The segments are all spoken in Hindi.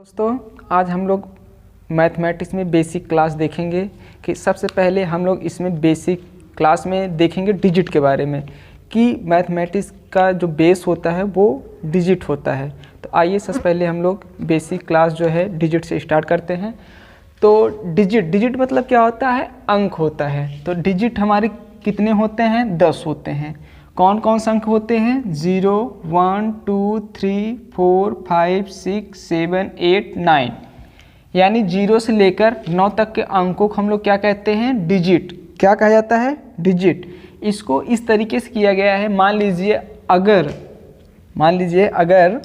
दोस्तों आज हम लोग मैथमेटिक्स में बेसिक क्लास देखेंगे कि सबसे पहले हम लोग इसमें बेसिक क्लास में देखेंगे डिजिट के बारे में कि मैथमेटिक्स का जो बेस होता है वो डिजिट होता है। तो आइए सबसे पहले हम लोग बेसिक क्लास जो है डिजिट से स्टार्ट करते हैं। तो डिजिट मतलब क्या होता है? अंक होता है। तो डिजिट हमारे कितने होते हैं? 10 होते हैं। कौन कौन से अंक होते हैं? 0, 1, 2, 3, 4, 5, 6, 7, 8, 9, यानी 0 से लेकर 9 तक के अंकों को हम लोग क्या कहते हैं? डिजिट। क्या कहा जाता है? डिजिट। इसको इस तरीके से किया गया है, मान लीजिए अगर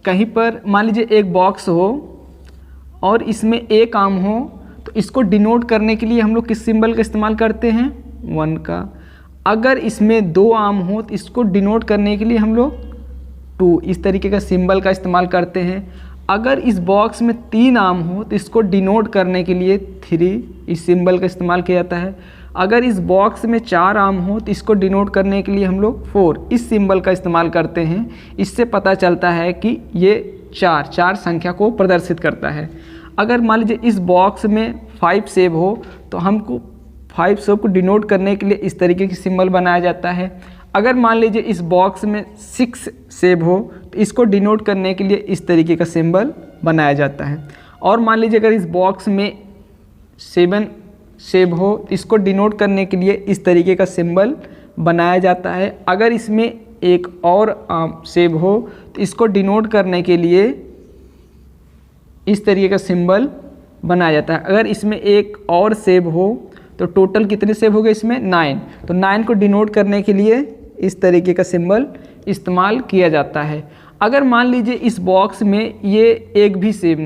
कहीं पर मान लीजिए एक बॉक्स हो और इसमें एक आम हो, तो इसको डिनोट करने के लिए हम लोग किस सिंबल का इस्तेमाल करते हैं? 1 का। अगर इसमें 2 आम हो तो इसको डिनोट करने के लिए हम लोग 2 इस तरीके का सिंबल का इस्तेमाल करते हैं। अगर इस बॉक्स में 3 आम हो तो इसको डिनोट करने के लिए 3 इस सिंबल का इस्तेमाल किया जाता है। अगर इस बॉक्स में 4 आम हो तो इसको डिनोट करने के लिए हम लोग 4 इस सिंबल का इस्तेमाल करते हैं। इससे पता चलता है कि ये 4 संख्या को प्रदर्शित करता है। अगर मान लीजिए इस बॉक्स में 5 सेब हो तो हमको 5 सेब को डिनोट करने के लिए इस तरीके की सिंबल बनाया जाता है। अगर मान लीजिए इस बॉक्स में 6 सेब हो तो इसको डिनोट करने के लिए इस तरीके का सिंबल बनाया जाता है। और मान लीजिए अगर इस बॉक्स में 7 सेब हो तो इसको डिनोट करने के लिए इस तरीके का सिंबल बनाया जाता है। अगर इसमें एक और सेब हो तो इसको डिनोट करने के लिए इस तरीके का सिंबल बनाया जाता है। अगर इसमें एक और सेब हो तो टोटल कितने सेब हो गए? इसमें 9। तो 9 को डिनोट करने के लिए इस तरीके का सिंबल इस्तेमाल किया जाता है। अगर मान लीजिए इस बॉक्स में ये एक भी सेब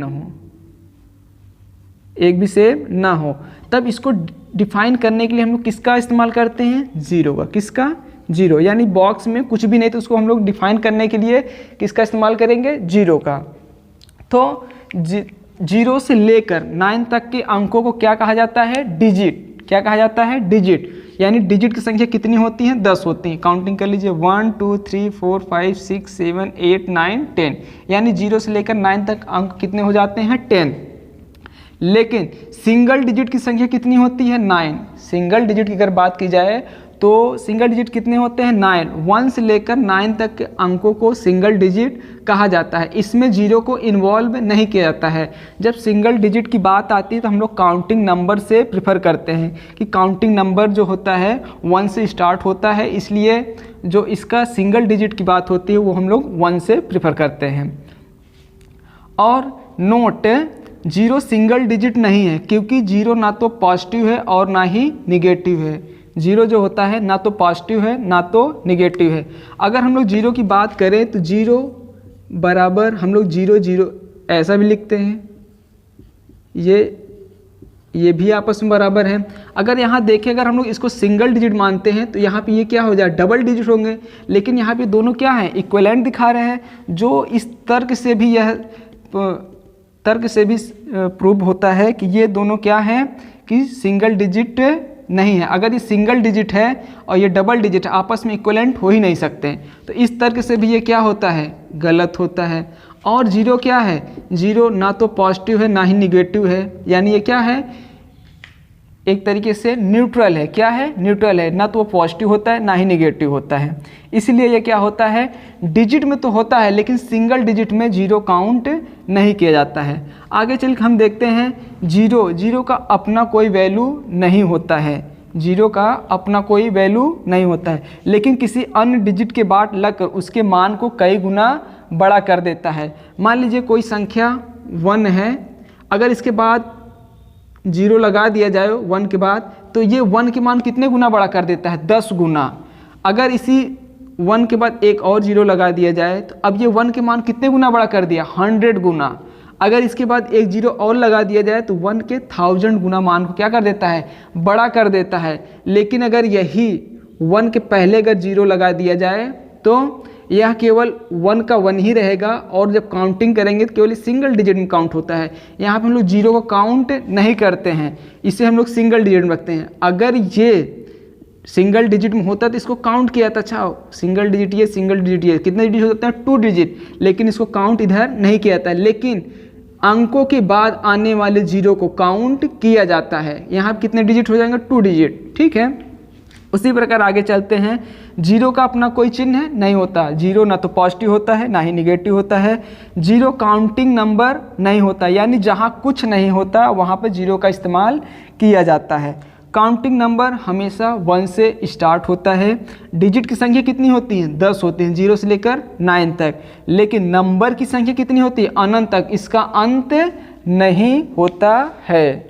ना हो, तब इसको डिफाइन करने के लिए हम लोग किसका इस्तेमाल करते हैं? 0 का। किसका? 0। यानी बॉक्स में कुछ भी नहीं तो उसको हम लोग डिफाइन करने के लिए किसका इस्तेमाल करेंगे? 0 का। तो 0 से लेकर 9 तक के अंकों को क्या कहा जाता है? डिजिट। क्या कहा जाता है? डिजिट। यानी डिजिट की संख्या कितनी होती है? 10 होती है। काउंटिंग कर लीजिए 1, 2, 3, 4, 5, 6, 7, 8, 9, 10। यानी 0 से लेकर 9 तक अंक कितने हो जाते हैं? 10। लेकिन सिंगल डिजिट की संख्या कितनी होती है? 9। सिंगल डिजिट की अगर बात की जाए तो सिंगल डिजिट कितने होते हैं? 9। 1 से लेकर 9 तक के अंकों को सिंगल डिजिट कहा जाता है। इसमें 0 को इन्वॉल्व नहीं किया जाता है। जब सिंगल डिजिट की बात आती है तो हम लोग काउंटिंग नंबर से प्रेफर करते हैं कि काउंटिंग नंबर जो होता है 1 से स्टार्ट होता है, इसलिए जो इसका सिंगल डिजिट की बात होती है वो हम लोग 1 से प्रेफर करते हैं। और नोट 0 सिंगल डिजिट नहीं है, क्योंकि 0 ना तो पॉजिटिव है और ना ही निगेटिव है। 0 जो होता है ना तो पॉजिटिव है ना तो निगेटिव है। अगर हम लोग 0 की बात करें तो 0 बराबर हम लोग 0 0 ऐसा भी लिखते हैं, ये भी आपस में बराबर है। अगर यहाँ देखें, अगर हम लोग इसको सिंगल डिजिट मानते हैं तो यहाँ पे ये क्या हो जाए? डबल डिजिट होंगे। लेकिन यहाँ पे दोनों क्या हैं? इक्विवेलेंट दिखा रहे हैं। जो इस तर्क से भी प्रूव होता है कि ये दोनों क्या हैं कि सिंगल डिजिट नहीं है। अगर ये सिंगल डिजिट है और ये डबल डिजिट है, आपस में इक्विवेलेंट हो ही नहीं सकते। तो इस तर्क से भी ये क्या होता है? गलत होता है। और 0 क्या है? 0 ना तो पॉजिटिव है ना ही निगेटिव है, यानी ये क्या है? एक तरीके से न्यूट्रल है। क्या है? न्यूट्रल है। ना तो वो पॉजिटिव होता है ना ही निगेटिव होता है। इसलिए ये क्या होता है? डिजिट में तो होता है लेकिन सिंगल डिजिट में 0 काउंट नहीं किया जाता है। आगे चल के हम देखते हैं 0 का अपना कोई वैल्यू नहीं होता है। 0 का अपना कोई वैल्यू नहीं होता है, लेकिन किसी अन्य डिजिट के बाद लगकर उसके मान को कई गुना बड़ा कर देता है। मान लीजिए कोई संख्या 1 है, अगर इसके बाद 0 लगा दिया जाए 1 के बाद, तो ये 1 के मान कितने गुना बड़ा कर देता है? 10 गुना। अगर इसी 1 के बाद एक और 0 लगा दिया जाए तो अब ये 1 के मान कितने गुना बड़ा कर दिया? 100 गुना। अगर इसके बाद एक 0 और लगा दिया जाए तो 1 के 1000 गुना मान को क्या कर देता है? बड़ा कर देता है। लेकिन अगर यही 1 के पहले अगर 0 लगा दिया जाए तो यह केवल 1 का 1 ही रहेगा, और जब काउंटिंग करेंगे तो केवल सिंगल डिजिट में काउंट होता है। यहाँ पे हम लोग 0 को काउंट नहीं करते हैं, इसे हम लोग सिंगल डिजिट में रखते हैं। अगर ये सिंगल डिजिट में होता तो इसको काउंट किया था। अच्छा, सिंगल डिजिट ये, सिंगल डिजिट ये, कितने डिजिट हो सकते हैं? 2 डिजिट। लेकिन इसको काउंट इधर नहीं किया जाता है। लेकिन अंकों के बाद आने वाले जीरो को काउंट किया जाता है। यहाँ कितने डिजिट हो जाएंगे? 2 डिजिट, ठीक है। उसी प्रकार आगे चलते हैं। जीरो का अपना कोई चिन्ह है नहीं होता, जीरो ना तो पॉजिटिव होता है ना ही निगेटिव होता है। जीरो काउंटिंग नंबर नहीं होता, यानी जहाँ कुछ नहीं होता वहाँ पर जीरो का इस्तेमाल किया जाता है। काउंटिंग नंबर हमेशा 1 से स्टार्ट होता है। डिजिट की संख्या कितनी होती है? 10 होती हैं, 0 से लेकर 9 तक। लेकिन नंबर की संख्या कितनी होती है? अनंत तक, इसका अंत नहीं होता है।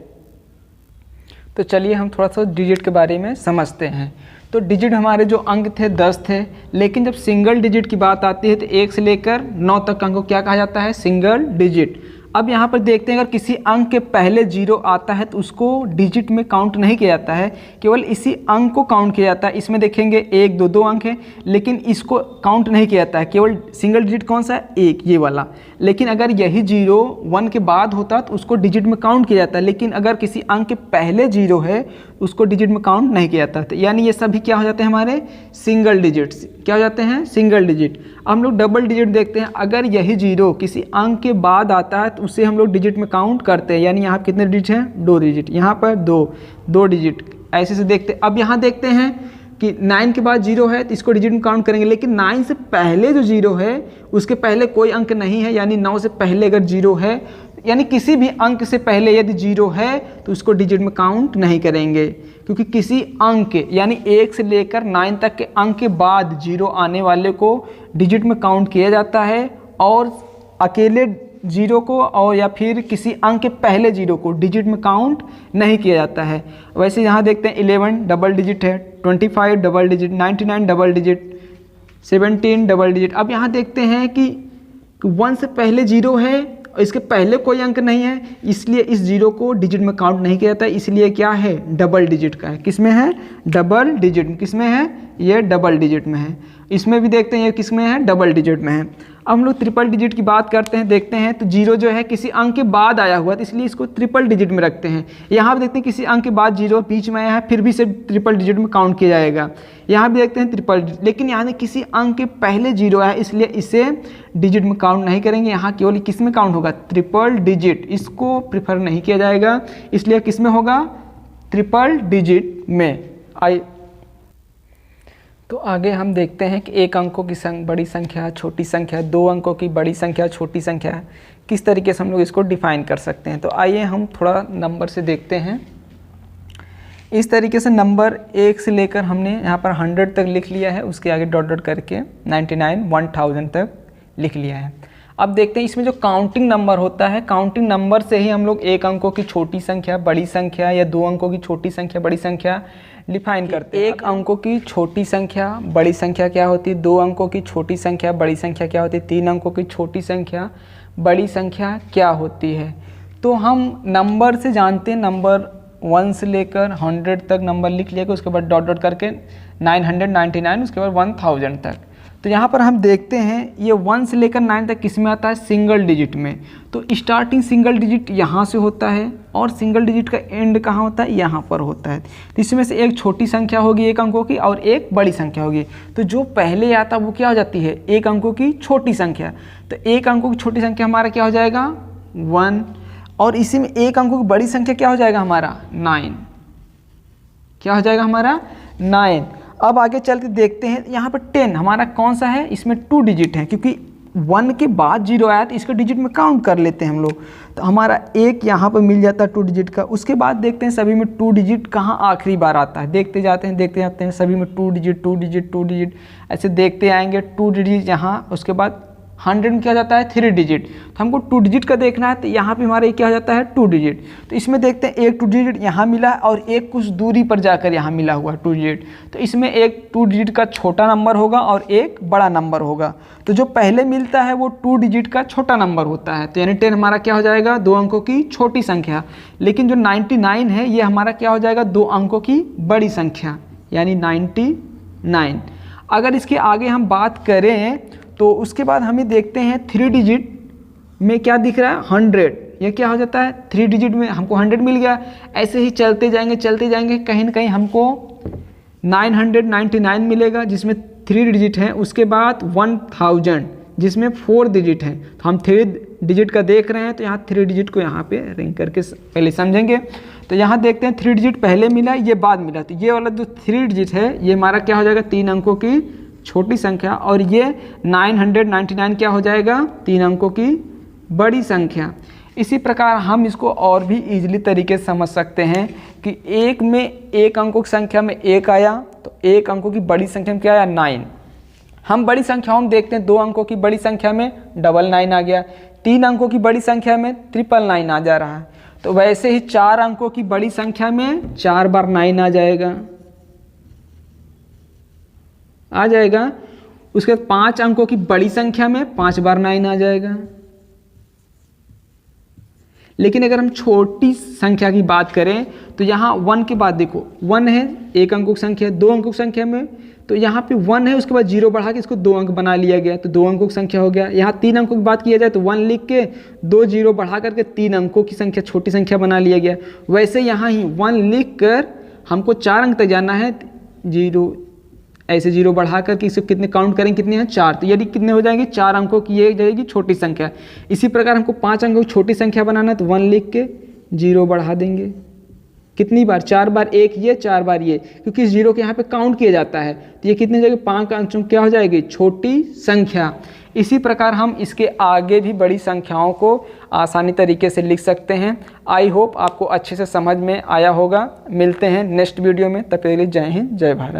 तो चलिए हम थोड़ा सा डिजिट के बारे में समझते हैं। तो डिजिट हमारे जो अंक थे 10 थे, लेकिन जब सिंगल डिजिट की बात आती है तो 1 से लेकर 9 तक का अंक को क्या कहा जाता है? Single digit. अब यहाँ पर देखते हैं अगर किसी अंक के पहले जीरो आता है तो उसको डिजिट में काउंट नहीं किया जाता है, केवल इसी अंक को काउंट किया जाता है। इसमें देखेंगे 1 2 2 अंक हैं, लेकिन इसको काउंट नहीं किया जाता है, केवल सिंगल डिजिट कौन सा है? 1, ये वाला। लेकिन अगर यही जीरो 1 के बाद होता तो उसको डिजिट में काउंट किया जाता है, लेकिन अगर किसी अंक के पहले जीरो है उसको डिजिट में काउंट नहीं किया जाता। तो यानी ये सभी क्या हो जाते हैं? हमारे सिंगल डिजिट्स। क्या हो जाते हैं? Single digit. अब हम लोग डबल डिजिट देखते हैं। अगर यही जीरो किसी अंक के बाद आता है तो उसे हम लोग डिजिट में काउंट करते हैं, यानी यहाँ कितने डिजिट हैं? 2 डिजिट। यहाँ पर 2 डिजिट, ऐसे से देखते हैं। अब यहाँ देखते हैं कि 9 के बाद जीरो है तो इसको डिजिट में काउंट करेंगे, लेकिन 9 से पहले जो जीरो है उसके पहले कोई अंक नहीं है, यानी 9 से पहले अगर जीरो है, यानी किसी भी अंक से पहले यदि जीरो है तो उसको डिजिट में काउंट नहीं करेंगे, क्योंकि किसी अंक यानी 1 से लेकर 9 तक के अंक के बाद जीरो आने वाले को डिजिट में काउंट किया जाता है, और अकेले जीरो को और या फिर किसी अंक के पहले जीरो को डिजिट में काउंट नहीं किया जाता है। वैसे यहाँ देखते हैं 11 डबल डिजिट है, 25 double digit, 99 double digit, 17 double digit. अब यहाँ देखते हैं कि 1 से पहले जीरो है और इसके पहले कोई अंक नहीं है, इसलिए इस जीरो को डिजिट में काउंट नहीं किया जाता, इसलिए क्या है? डबल डिजिट का है। किस में है? Double digit. किस में है? ये डबल डिजिट में है। इसमें भी देखते हैं ये किस में है? डबल डिजिट में है। अब हम लोग ट्रिपल डिजिट की बात करते हैं, देखते हैं तो जीरो जो है किसी अंक के बाद आया हुआ है, तो इसलिए इसको ट्रिपल डिजिट में रखते हैं। यहाँ भी देखते हैं किसी अंक के बाद जीरो बीच में आया है, फिर भी इसे ट्रिपल डिजिट में काउंट किया जाएगा। यहाँ भी देखते हैं ट्रिपल डिजिट, लेकिन यहाँ किसी अंक के पहले जीरो आया इसलिए इसे डिजिट में काउंट नहीं करेंगे। यहाँ केवल किस में काउंट होगा? Triple digit. इसको प्रिफर नहीं किया जाएगा, इसलिए किस में होगा? ट्रिपल डिजिट में। तो आगे हम देखते हैं कि एक अंकों की बड़ी संख्या, छोटी संख्या, 2 अंकों की बड़ी संख्या, छोटी संख्या, किस तरीके से हम लोग इसको डिफाइन कर सकते हैं। तो आइए हम थोड़ा नंबर से देखते हैं। इस तरीके से नंबर 1 से लेकर हमने यहाँ पर 100 तक लिख लिया है, उसके आगे डॉट डॉट करके 99 1000 तक लिख लिया है। अब देखते हैं इसमें जो काउंटिंग नंबर होता है, काउंटिंग नंबर से ही हम लोग एक अंकों की छोटी संख्या, बड़ी संख्या या 2 अंकों की छोटी संख्या, बड़ी संख्या डिफाइन करते हैं। एक अंकों की छोटी संख्या, बड़ी संख्या क्या होती है? 2 अंकों की छोटी संख्या, बड़ी संख्या क्या होती है? 3 अंकों की छोटी संख्या, बड़ी संख्या क्या होती है? तो हम नंबर से जानते हैं, नंबर 1 से लेकर 100 तक नंबर लिख लिया, उसके बाद डॉट डॉट करके 999, उसके बाद 1000 तक। तो यहाँ पर हम देखते हैं ये 1 से लेकर 9 तक किस में आता है? सिंगल डिजिट में। तो स्टार्टिंग सिंगल डिजिट यहाँ से होता है और सिंगल डिजिट का एंड कहाँ होता है? यहाँ पर होता है। तो इसमें से एक छोटी संख्या होगी 1 अंकों की और एक बड़ी संख्या होगी। तो जो पहले आता है वो क्या हो जाती है? 1 अंकों की छोटी संख्या। तो 1 अंकों की छोटी संख्या हमारा क्या हो जाएगा? 1, और इसी में 1 अंकों की बड़ी संख्या क्या हो जाएगा हमारा? 9। क्या हो जाएगा हमारा? 9। अब आगे चल के देखते हैं यहाँ पर 10 हमारा कौन सा है? इसमें 2 डिजिट है, क्योंकि 1 के बाद जीरो आया तो इसको डिजिट में काउंट कर लेते हैं हम लोग। तो हमारा 1 यहाँ पर मिल जाता है 2 डिजिट का। उसके बाद देखते हैं सभी में 2 डिजिट कहाँ आखिरी बार आता है। देखते जाते हैं सभी में 2 डिजिट 2 डिजिट 2 डिजिट ऐसे देखते आएंगे। 2 डिजिट यहाँ, उसके बाद 100 में क्या जाता है? 3 डिजिट। तो हमको 2 डिजिट का देखना है, तो यहाँ पे हमारा क्या हो जाता है? 2 डिजिट। तो इसमें देखते हैं एक 2 डिजिट यहाँ मिला और एक कुछ दूरी पर जाकर यहाँ मिला हुआ 2 डिजिट। तो इसमें एक 2 डिजिट का छोटा नंबर होगा और एक बड़ा नंबर होगा। तो जो पहले मिलता है वो 2 डिजिट का छोटा नंबर होता है। तो यानी 10 हमारा क्या हो जाएगा? 2 अंकों की छोटी संख्या। लेकिन जो 99 है ये हमारा क्या हो जाएगा? 2 अंकों की बड़ी संख्या, यानी 99। अगर इसके आगे हम बात करें तो उसके बाद हमें देखते हैं 3 डिजिट में क्या दिख रहा है? 100। ये क्या हो जाता है? 3 डिजिट में हमको 100 मिल गया। ऐसे ही चलते जाएंगे, कहीं ना कहीं हमको 999 मिलेगा जिसमें 3 डिजिट है। उसके बाद 1000 जिसमें 4 डिजिट हैं। तो हम 3 डिजिट का देख रहे हैं, तो यहाँ 3 डिजिट को यहाँ पे रिंग करके पहले समझेंगे। तो यहाँ देखते हैं 3 डिजिट पहले मिला, ये बाद मिला। तो ये वाला जो 3 डिजिट है ये हमारा क्या हो जाएगा, 3 अंकों की छोटी संख्या, और ये 999 क्या हो जाएगा, 3 अंकों की बड़ी संख्या। इसी प्रकार हम इसको और भी इजीली तरीके से समझ सकते हैं कि एक में एक अंकों की संख्या में 1 आया, तो एक अंकों की बड़ी संख्या में क्या आया, 9। हम बड़ी संख्याओं में देखते हैं 2 अंकों की बड़ी संख्या में 99 आ गया, 3 अंकों की बड़ी संख्या में 999 आ जा रहा है। तो वैसे ही 4 अंकों की बड़ी संख्या में 4 बार 9 आ जाएगा। उसके बाद 5 अंकों की बड़ी संख्या में 5 बार 9 आ जाएगा। लेकिन अगर हम छोटी संख्या की बात करें तो यहाँ 1 के बाद देखो 1 है, 1 अंकों की संख्या, 2 अंकों की संख्या में, तो यहाँ पे 1 है, उसके बाद 0 बढ़ा के इसको 2 अंक बना लिया गया, तो 2 अंकों की संख्या हो गया। यहाँ 3 अंकों की बात किया जाए तो 1 लिख के 2 0 बढ़ा करके 3 अंकों की संख्या, छोटी संख्या बना लिया गया। वैसे यहाँ ही 1 लिख कर हमको 4 अंक तक जाना है, 0 ऐसे 0 बढ़ा करके इसको कितने काउंट करेंगे, कितने हैं, 4। तो यदि कितने हो जाएंगे, 4 अंकों की ये जाएगी छोटी संख्या। इसी प्रकार हमको 5 अंकों की छोटी संख्या बनाना है, तो 1 लिख के 0 बढ़ा देंगे, कितनी बार, 4 बार, 1 ये 4 बार ये, क्योंकि इस 0 के यहाँ पे काउंट किया जाता है। तो ये कितने जगह, 5 अंकों क्या हो जाएगी, छोटी संख्या। इसी प्रकार हम इसके आगे भी बड़ी संख्याओं को आसानी तरीके से लिख सकते हैं। आई होप आपको अच्छे से समझ में आया होगा। मिलते हैं नेक्स्ट वीडियो में, तब तक के लिए जय हिंद, जय भारत।